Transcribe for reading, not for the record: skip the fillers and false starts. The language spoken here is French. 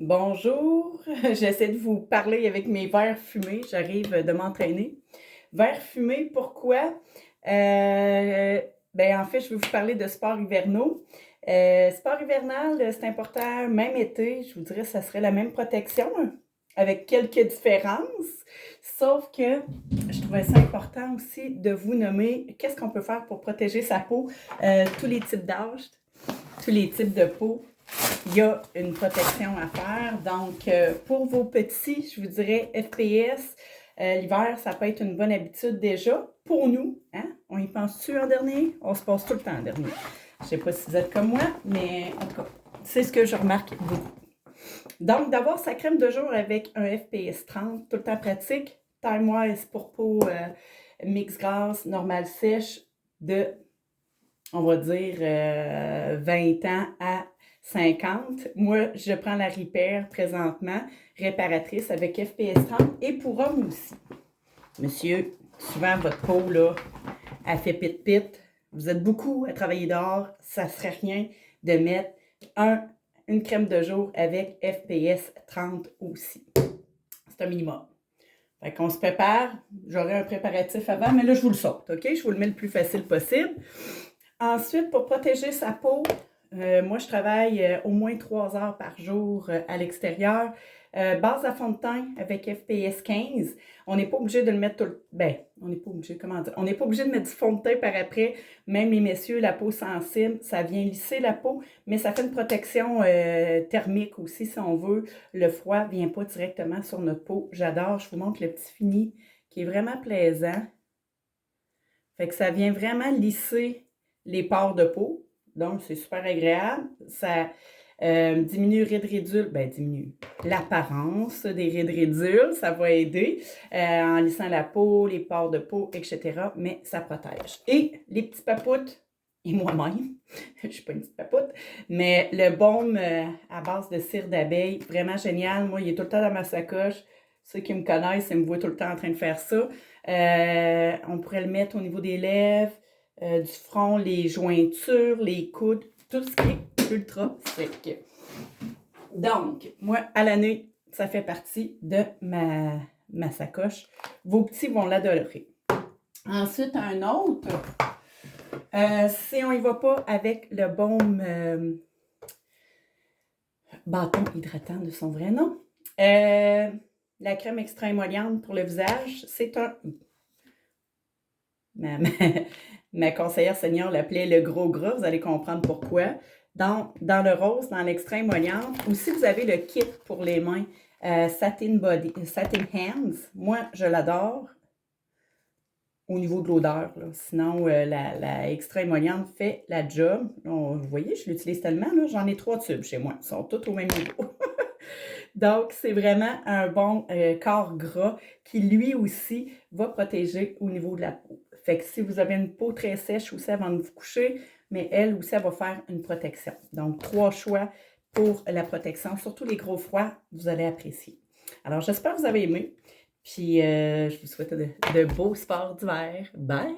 Bonjour, j'essaie de vous parler avec mes verres fumés. J'arrive de m'entraîner. Verres fumés, pourquoi? En fait, je vais vous parler de sports hivernaux. Sport hivernal, c'est important, même été, je vous dirais, ça serait la même protection, hein, avec quelques différences. Sauf que je trouvais ça important aussi de vous nommer qu'est-ce qu'on peut faire pour protéger sa peau, tous les types d'âge, tous les types de peau. Il y a une protection à faire. Donc, pour vos petits, je vous dirais FPS, l'hiver, ça peut être une bonne habitude déjà. Pour nous, hein? On y pense-tu en dernier? On se passe tout le temps en dernier. Je ne sais pas si vous êtes comme moi, mais en tout cas, c'est ce que je remarque beaucoup. Donc, d'avoir sa crème de jour avec un FPS 30, tout le temps pratique, time-wise pour peau mix grasse, normale sèche, de, on va dire, 20 ans à 50. Moi, je prends la Repair présentement, réparatrice avec FPS 30 et pour hommes aussi. Monsieur, souvent votre peau, là, elle fait pit-pit. Vous êtes beaucoup à travailler dehors. Ça ne serait rien de mettre une crème de jour avec FPS 30 aussi. C'est un minimum. Fait qu'on se prépare. J'aurai un préparatif avant, mais là, je vous le saute, OK? Je vous le mets le plus facile possible. Ensuite, pour protéger sa peau, moi, je travaille au moins 3 heures par jour à l'extérieur. Base à fond de teint avec FPS 15. On n'est pas obligé de le mettre tout le... on n'est pas obligé, comment dire? On n'est pas obligé de mettre du fond de teint par après. Même les messieurs, la peau sensible, ça vient lisser la peau, mais ça fait une protection thermique aussi, si on veut. Le froid ne vient pas directement sur notre peau. J'adore. Je vous montre le petit fini qui est vraiment plaisant. Fait que ça vient vraiment lisser les pores de peau. Donc, c'est super agréable. Ça diminue les rides ridules. Diminue l'apparence des rides ridules. Ça va aider en lissant la peau, les pores de peau, etc. Mais ça protège. Et les petits papoutes, et moi-même, je ne suis pas une petite papoute, mais le baume à base de cire d'abeille, vraiment génial. Moi, il est tout le temps dans ma sacoche. Ceux qui me connaissent, ils me voient tout le temps en train de faire ça. On pourrait le mettre au niveau des lèvres, du front, les jointures, les coudes, tout ce qui est ultra sec. Donc, moi, à l'année, ça fait partie de ma sacoche. Vos petits vont l'adorer. Ensuite, un autre, si on n'y va pas avec le baume bâton hydratant de son vrai nom, la crème extra émolliente pour le visage, c'est un... Ma conseillère senior l'appelait le gros gras, vous allez comprendre pourquoi. Dans le rose, dans l'extra émolliente, ou si vous avez le kit pour les mains, Satin Hands, moi, je l'adore au niveau de l'odeur. Sinon, la extra émolliente fait la job. Vous voyez, je l'utilise tellement, j'en ai 3 tubes chez moi. Ils sont tous au même niveau. Donc, c'est vraiment un bon corps gras qui, lui aussi, va protéger au niveau de la peau. Fait que si vous avez une peau très sèche aussi avant de vous coucher, mais elle aussi, elle va faire une protection. Donc, 3 choix pour la protection. Surtout les gros froids, vous allez apprécier. Alors, j'espère que vous avez aimé. Puis, je vous souhaite de beaux sports d'hiver. Bye!